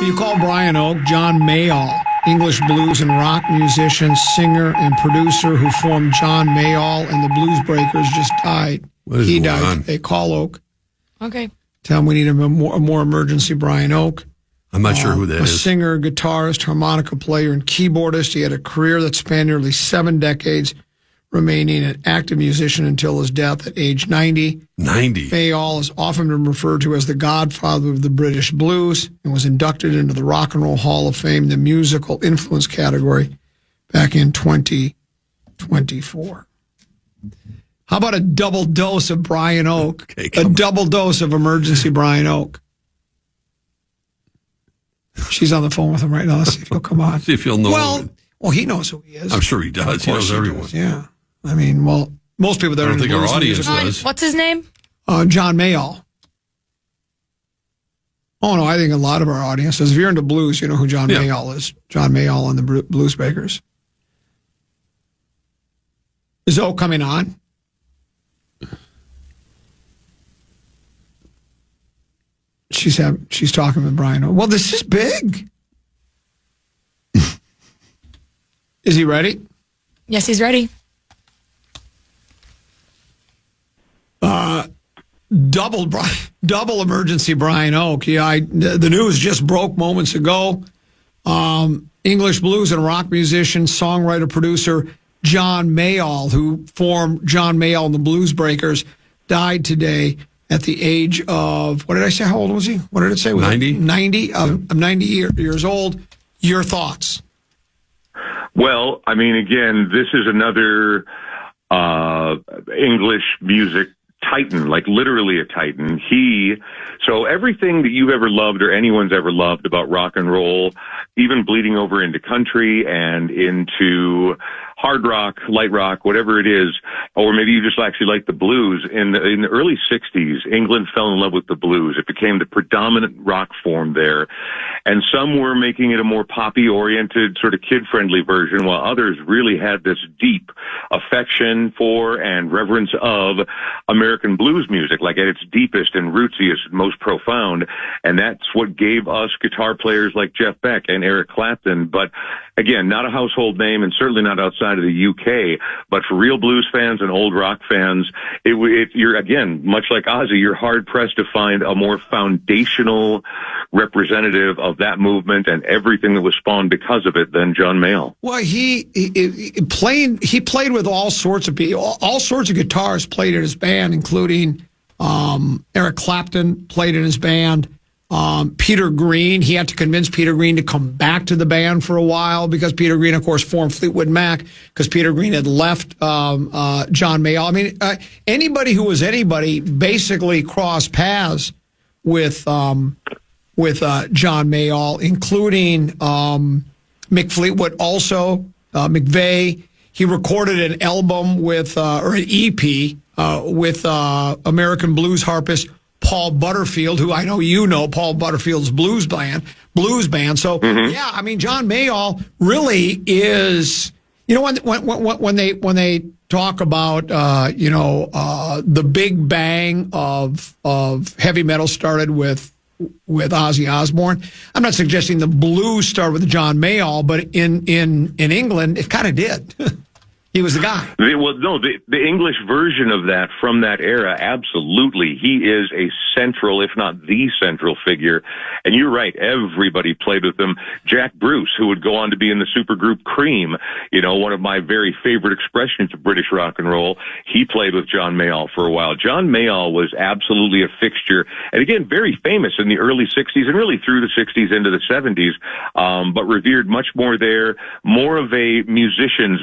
You call Brian Oak, John Mayall, English blues and rock musician, singer, and producer who formed John Mayall and the Blues Breakers, just died. He died. They call Oak. Okay. Tell him we need a more emergency Brian Oak. I'm not sure who that is. A singer, guitarist, harmonica player, and keyboardist. He had a career that spanned nearly 7 decades, remaining an active musician until his death at age 90. 90. Mayall is often been referred to as the godfather of the British blues and was inducted into the Rock and Roll Hall of Fame, the musical influence category, back in 2024. How about a double dose of Brian Oak? Okay, a double dose of emergency Brian Oak. She's on the phone with him right now. Let's see if he'll come on. See if he'll know. Well, he knows who he is. I'm sure he does. He knows everyone. Yeah. I mean, most people that I don't think our audience does. What's his name? John Mayall. Oh, no, I think a lot of our audience does. If you're into blues, you know who John Mayall is. John Mayall and the Blues Breakers. Is Oak coming on? She's talking with Brian Oak. Well, this is big. Is he ready? Yes, he's ready. Double emergency Brian Oak. Yeah, the news just broke moments ago. English blues and rock musician, songwriter, producer John Mayall, who formed John Mayall and the Blues Breakers, died today at the age of, what did I say? How old was he? What did it say? 90. 90? Of 90 years old. Your thoughts? Well, I mean, again, this is another English music titan, like literally a titan. So everything that you've ever loved or anyone's ever loved about rock and roll, even bleeding over into country and into hard rock, light rock, whatever it is, or maybe you just actually like the blues. In the early 60s, England fell in love with the blues. It became the predominant rock form there. And some were making it a more poppy-oriented, sort of kid-friendly version, while others really had this deep affection for and reverence of American blues music, like at its deepest and rootsiest, most profound. And that's what gave us guitar players like Jeff Beck and Eric Clapton. But again, not a household name and certainly not outside of the UK. But for real blues fans and old rock fans, you're, again, much like Ozzy, you're hard-pressed to find a more foundational representative of that movement and everything that was spawned because of it than John Mayall. Well, he played with all sorts of people, all sorts of guitarists played in his band, including Eric Clapton played in his band. Peter Green, he had to convince Peter Green to come back to the band for a while because Peter Green, of course, formed Fleetwood Mac because Peter Green had left John Mayall. I mean, anybody who was anybody basically crossed paths with John Mayall, including Mick Fleetwood, also McVeigh. He recorded an album with or an EP with American blues harpist Paul Butterfield, who I know you know, Paul Butterfield's blues band. So, yeah, I mean, John Mayall really is You know, when they talk about the big bang of heavy metal started with Ozzy Osbourne. I'm not suggesting the blues started with John Mayall, but in England it kind of did. He was the guy. The English version of that from that era, absolutely. He is a central, if not the central figure. And you're right, everybody played with him. Jack Bruce, who would go on to be in the supergroup Cream, one of my very favorite expressions of British rock and roll, he played with John Mayall for a while. John Mayall was absolutely a fixture, and again, very famous in the early 60s and really through the 60s into the 70s, but revered much more there, more of a musician,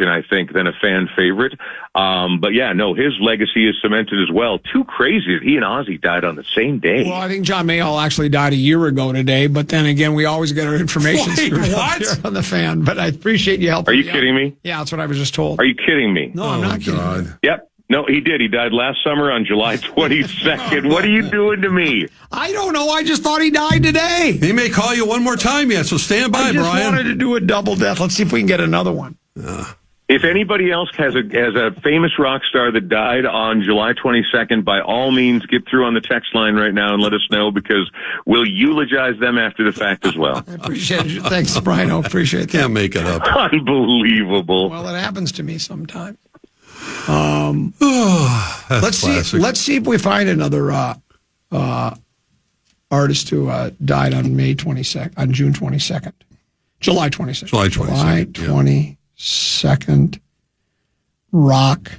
I think, than a fan favorite. But yeah, no, his legacy is cemented as well. Too crazy that he and Ozzy died on the same day. Well, I think John Mayall actually died a year ago today, but then again, we always get our information screwed up here on the fan. But I appreciate you helping. Are you kidding me? Yeah, that's what I was just told. Are you kidding me? No, I'm not kidding. Yep. No, he did. He died last summer on July 22nd. What are you doing to me? I don't know. I just thought he died today. He may call you one more time yet, so stand by, Brian. I just wanted to do a double death. Let's see if we can get another one. If anybody else has a famous rock star that died on July 22nd, by all means, get through on the text line right now and let us know, because we'll eulogize them after the fact as well. I appreciate it. Thanks, Brian. I appreciate that. Can't make it up. Unbelievable. Well, it happens to me sometimes. Let's see if we find another artist who died on May 22nd, on June 22nd, July 22nd. July 22nd, rock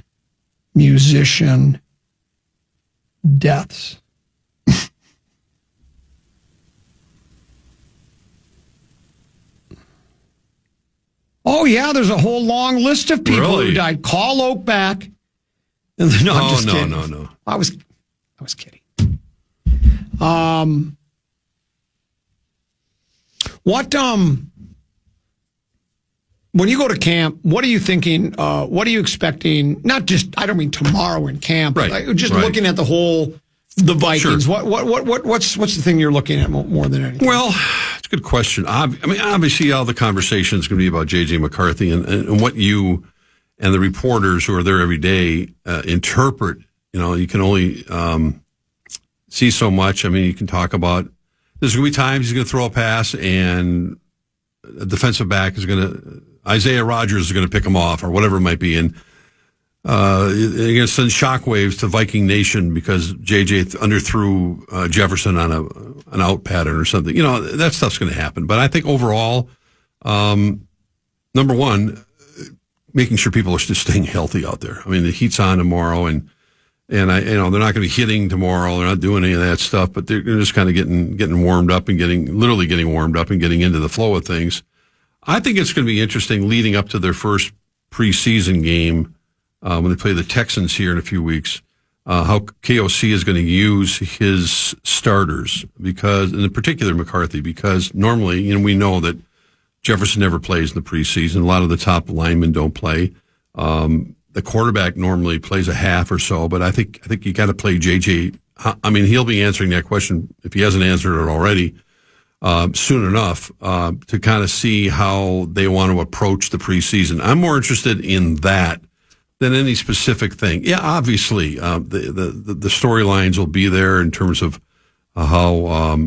musician deaths. Oh, yeah, there's a whole long list of people who died. Call Oakback. No, I'm just kidding. No. I was kidding. When you go to camp, what are you thinking? What are you expecting? Not just, I don't mean tomorrow in camp, right. But just looking at the Vikings. Sure. What's the thing you're looking at more than anything? Well, it's a good question. Obviously, all the conversation is going to be about J.J. McCarthy and what you and the reporters who are there every day interpret. You can only see so much. I mean, you can talk about there's going to be times he's going to throw a pass and a defensive back is going to, Isaiah Rodgers is going to pick him off or whatever it might be. And you're going to send shockwaves to Viking Nation because J.J. underthrew Jefferson on an out pattern or something. That stuff's going to happen. But I think overall, number one, making sure people are just staying healthy out there. I mean, the heat's on tomorrow, and they're not going to be hitting tomorrow. They're not doing any of that stuff, but they're just kind of getting warmed up and literally getting warmed up and getting into the flow of things. I think it's going to be interesting leading up to their first preseason game when they play the Texans here in a few weeks. How KOC is going to use his starters, because, in particular McCarthy, because normally, we know that Jefferson never plays in the preseason. A lot of the top linemen don't play. The quarterback normally plays a half or so, but I think you got to play JJ. I mean, he'll be answering that question if he hasn't answered it already soon enough to kind of see how they want to approach the preseason. I'm more interested in that than any specific thing. Yeah, obviously, the storylines will be there in terms of how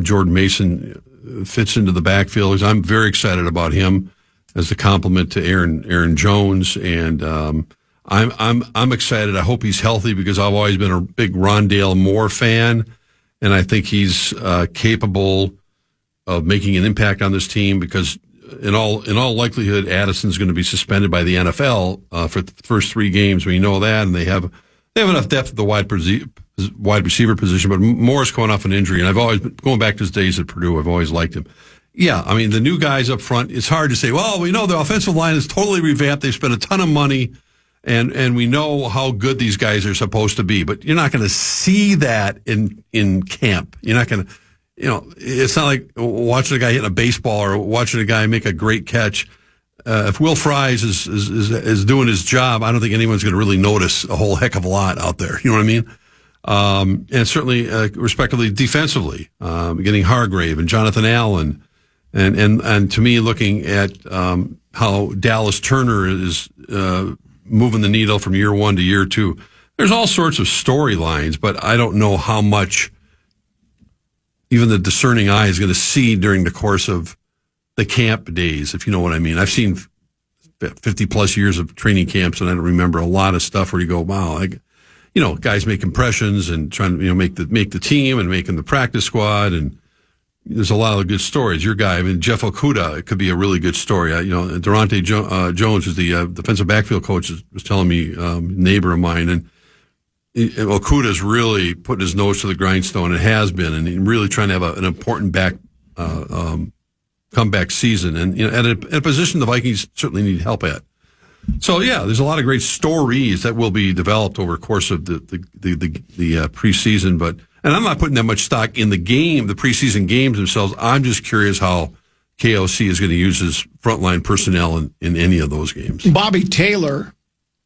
Jordan Mason fits into the backfield. I'm very excited about him as the complement to Aaron Jones, and I'm excited. I hope he's healthy because I've always been a big Rondale Moore fan, and I think he's capable of making an impact on this team because in all likelihood, Addison's going to be suspended by the NFL for the first 3 games. We know that, and they have enough depth at the wide receiver position, but Moore's coming off an injury, and I've always been going back to his days at Purdue. I've always liked him. Yeah, I mean, the new guys up front, it's hard to say, well, we know the offensive line is totally revamped. They've spent a ton of money, and we know how good these guys are supposed to be. But you're not going to see that in camp. You're not going to, it's not like watching a guy hitting a baseball or watching a guy make a great catch. If Will Fries is doing his job, I don't think anyone's going to really notice a whole heck of a lot out there. You know what I mean? And certainly, respectively, defensively, getting Hargrave and Jonathan Allen And to me, looking at how Dallas Turner is moving the needle from year one to year two, there's all sorts of storylines, but I don't know how much even the discerning eye is going to see during the course of the camp days, if you know what I mean. I've seen 50 plus years of training camps, and I don't remember a lot of stuff where you go, wow, guys make impressions and trying to, make the team and making the practice squad. And there's a lot of good stories. Your guy, Jeff Okuda, it could be a really good story. Durante Jones, who's the defensive backfield coach, was telling me, neighbor of mine, and Okuda's really putting his nose to the grindstone. It has been, and really trying to have an important comeback season, and at a position the Vikings certainly need help at. So yeah, there's a lot of great stories that will be developed over the course of the preseason. And I'm not putting that much stock in the preseason games themselves. I'm just curious how KOC is going to use his frontline personnel in any of those games. Bobby Taylor,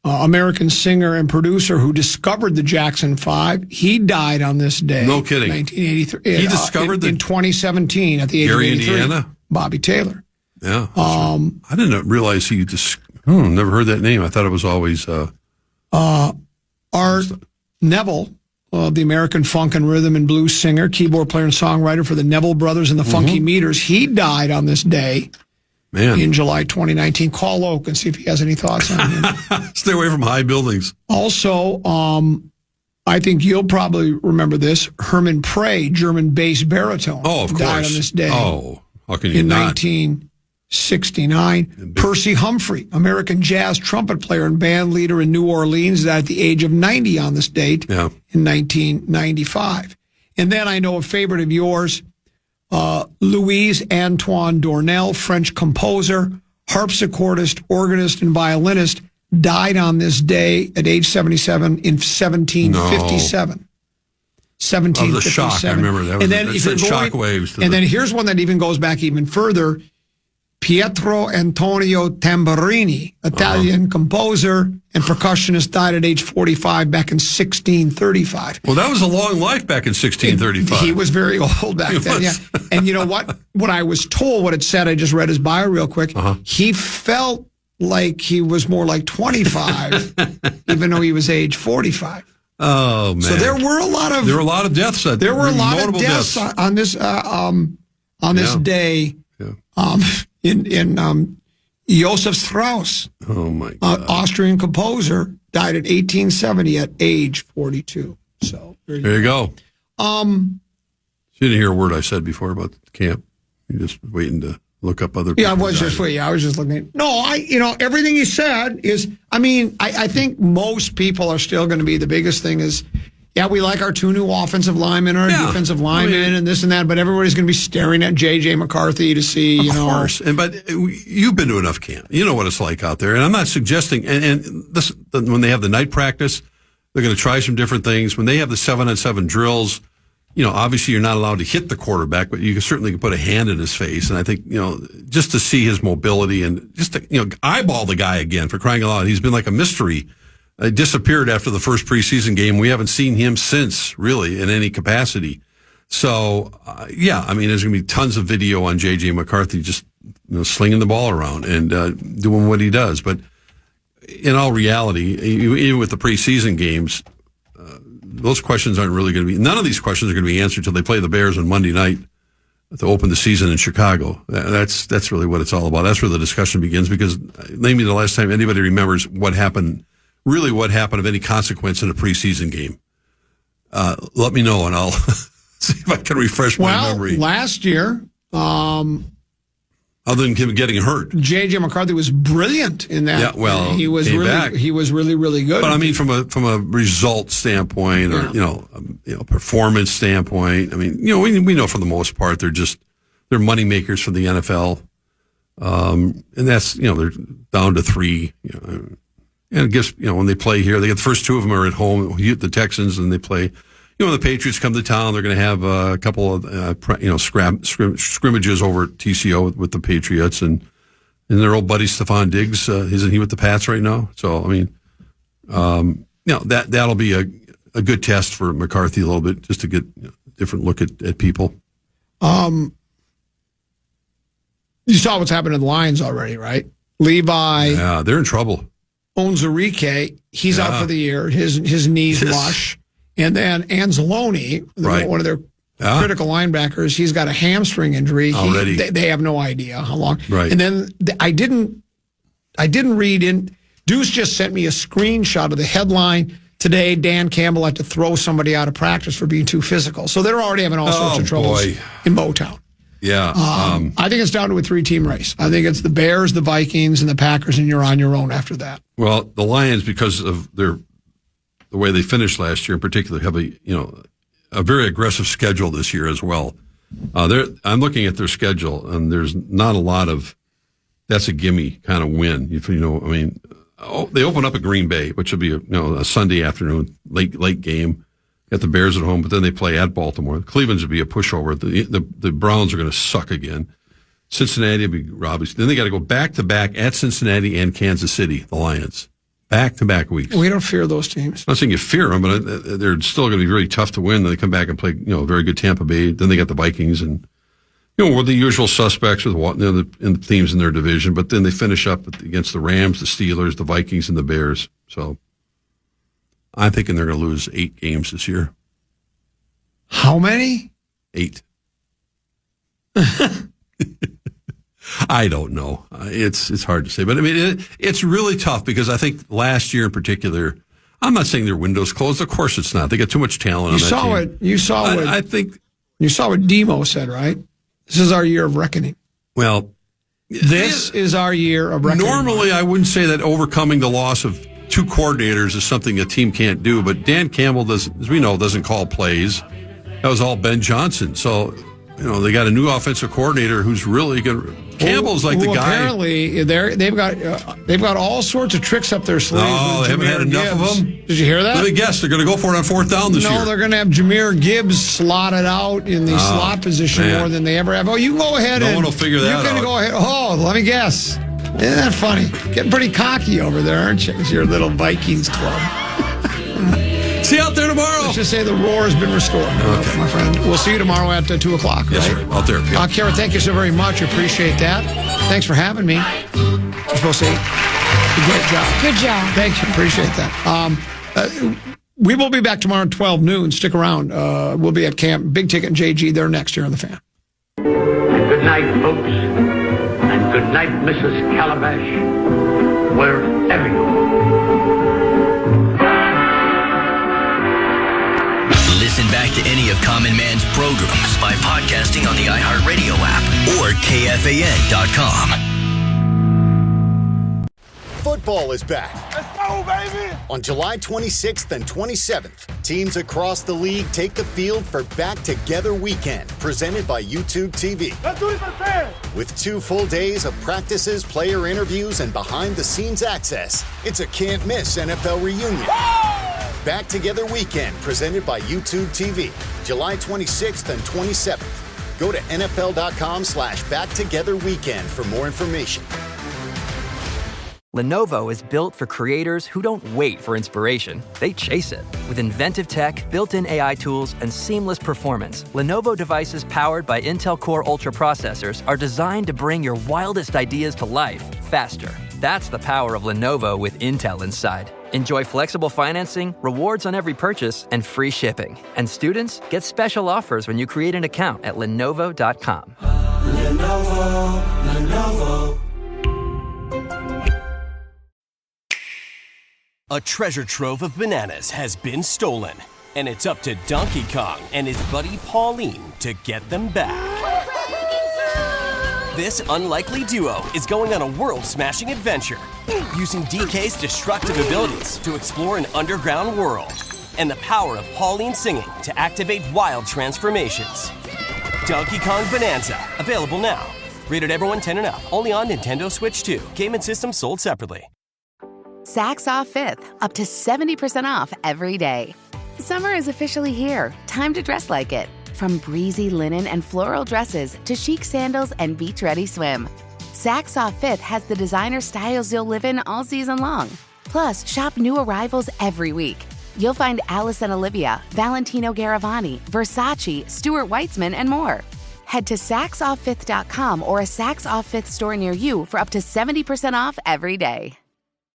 American singer and producer who discovered the Jackson 5, he died on this day. No kidding. 1983. He discovered in 2017 at the age Gary, of 83. Indiana? Bobby Taylor. Yeah. Right. I didn't realize he never heard that name. I thought it was always Art Neville, the American funk and rhythm and blues singer, keyboard player and songwriter for the Neville Brothers and the Funky Meters. He died on this day. Man. In July 2019. Call Oak and see if he has any thoughts on him. Stay away from high buildings. Also, I think you'll probably remember this. Herman Prey, German bass baritone. Oh, of course. Died on this day. Oh, how can you in not? 1969. Percy Humphrey, American jazz trumpet player and band leader in New Orleans, died at the age of 90 on this date in 1995. And then I know a favorite of yours, Louise Antoine Dornel, French composer, harpsichordist, organist, and violinist, died on this day at age 77 in 1757. No. 1757. Of the shock, I remember that. Shock waves. And then here's one that even goes back even further. Pietro Antonio Tamburini, Italian composer and percussionist, died at age 45 back in 1635. Well, that was a long life back in 1635. He was very old back then, yeah. And you know what? What I was told, what it said, I just read his bio real quick. He felt like he was more like 25, even though he was age 45. Oh, man. So there were a lot of deaths. There were a lot of deaths on this day. Yeah. In Joseph Strauss, my God. Austrian composer, died at 1870 at age 42. So there you go. You didn't hear a word I said before about the camp. You're just waiting to look up other people. Yeah, I was just waiting. I was just looking. Everything he said is. I think most people are still going to be the biggest thing is. Yeah, we like our two new offensive linemen, our defensive linemen, and this and that, but everybody's going to be staring at J.J. McCarthy to see, Of course. But you've been to enough camp. You know what it's like out there. And I'm not suggesting, when they have the night practice, they're going to try some different things. When they have the 7-on-7 drills, obviously you're not allowed to hit the quarterback, but you can certainly put a hand in his face. And I think, just to see his mobility and just to, eyeball the guy again, for crying out loud. He's been like a mystery. Disappeared after the first preseason game. We haven't seen him since, really, in any capacity. So, there's going to be tons of video on J.J. McCarthy just slinging the ball around and doing what he does. But in all reality, even with the preseason games, those questions aren't really going to be – none of these questions are going to be answered until they play the Bears on Monday night to open the season in Chicago. That's really what it's all about. That's where the discussion begins, because name me the last time anybody remembers what happened – really what happened of any consequence in a preseason game. Let me know, and I'll see if I can refresh my memory. Last year, other than him getting hurt, J.J. McCarthy was brilliant in that. Yeah, well, he was really, really good. But from a result standpoint, or performance standpoint, we know for the most part they're money makers for the NFL, and that's they're down to 3. And it gives, when they play here, they get the first 2 of them are at home, the Texans, and they play. When the Patriots come to town, they're going to have a couple of, scrimmages over at TCO with the Patriots, and their old buddy Stephon Diggs, isn't he with the Pats right now? So, that'll be a good test for McCarthy a little bit, just to get a different look at people. You saw what's happened to the Lions already, right? Levi. Yeah, they're in trouble. Onwuzurike, he's out for the year. His knees mush. And then Anzalone, one of their critical linebackers, he's got a hamstring injury. Already. They have no idea how long. Right. And then I didn't read in. Deuce just sent me a screenshot of the headline today. Dan Campbell had to throw somebody out of practice for being too physical. So they're already having all sorts of troubles in Motown. Yeah. I think it's down to a 3-team race. I think it's the Bears, the Vikings, and the Packers, and you're on your own after that. Well, the Lions, because of the way they finished last year in particular, have a very aggressive schedule this year as well. I'm looking at their schedule, and there's not a lot of that's a gimme kind of win. They open up at Green Bay, which will be a Sunday afternoon late game. Got the Bears at home, but then they play at Baltimore. Cleveland's would be a pushover. The Browns are going to suck again. Cincinnati will be Robbie's. Then they got to go back-to-back at Cincinnati and Kansas City, the Lions. Back-to-back weeks. We don't fear those teams. I'm not saying you fear them, but they're still going to be really tough to win. Then they come back and play, very good Tampa Bay. Then they got the Vikings and, we're the usual suspects with the teams in their division. But then they finish up against the Rams, the Steelers, the Vikings, and the Bears. So I'm thinking they're going to lose 8 games this year. How many? 8. I don't know. It's hard to say, but it's really tough because I think last year in particular, I'm not saying their window's closed. Of course it's not. They got too much talent on that team. You saw what Demo said, right? This is our year of reckoning. Well, this is our year of reckoning. Normally, I wouldn't say that overcoming the loss of 2 coordinators is something a team can't do, but Dan Campbell doesn't call plays. That was all Ben Johnson. So, they got a new offensive coordinator who's really going to. Campbell's the guy. Apparently, they've got all sorts of tricks up their sleeves. Oh, they haven't had enough of them? Did you hear that? Let me guess. They're going to go for it on 4th down this year. No, they're going to have Jameer Gibbs slotted out in the slot position more than they ever have. Oh, you can go ahead No one will figure that out. You can go ahead. Oh, let me guess. Isn't that funny? Getting pretty cocky over there, aren't you? It's your little Vikings club. See you out there tomorrow. Let's just say the roar has been restored, my friend. We'll see you tomorrow at 2 o'clock, right? Yes, sir. Out there. Yeah. Kara, thank you so very much. Appreciate that. Thanks for having me. You're supposed to say, great job. Good job. Thank you. Appreciate that. We will be back tomorrow at 12 noon. Stick around. We'll be at Camp Big Ticket and JG. They're next here on The Fan. Good night, folks. And good night, Mrs. Calabash. Wherever you are. Listen back to any of Common Man's programs by podcasting on the iHeartRadio app or KFAN.com. Football is back. Let's go, baby! On July 26th and 27th, teams across the league take the field for Back Together Weekend, presented by YouTube TV. Let's do this for the fans! With 2 full days of practices, player interviews, and behind-the-scenes access, it's a can't-miss NFL reunion. Back Together Weekend, presented by YouTube TV, July 26th and 27th. Go to NFL.com/BackTogetherWeekend for more information. Lenovo is built for creators who don't wait for inspiration. They chase it. With inventive tech, built-in AI tools, and seamless performance, Lenovo devices powered by Intel Core Ultra processors are designed to bring your wildest ideas to life faster. That's the power of Lenovo with Intel inside. Enjoy flexible financing, rewards on every purchase, and free shipping. And students get special offers when you create an account at Lenovo.com. Lenovo. A treasure trove of bananas has been stolen, and it's up to Donkey Kong and his buddy Pauline to get them back. This unlikely duo is going on a world-smashing adventure, using DK's destructive abilities to explore an underground world, and the power of Pauline singing to activate wild transformations. Donkey Kong Bonanza, available now. Rated everyone 10 and up, only on Nintendo Switch 2. Game and system sold separately. Saks Off 5th, up to 70% off every day. Summer is officially here. Time to dress like it. From breezy linen and floral dresses to chic sandals and beach-ready swim. Saks Off 5th has the designer styles you'll live in all season long. Plus, shop new arrivals every week. You'll find Alice & Olivia, Valentino Garavani, Versace, Stuart Weitzman, and more. Head to SaxOffFifth.com or a Saks Off Fifth store near you for up to 70% off every day.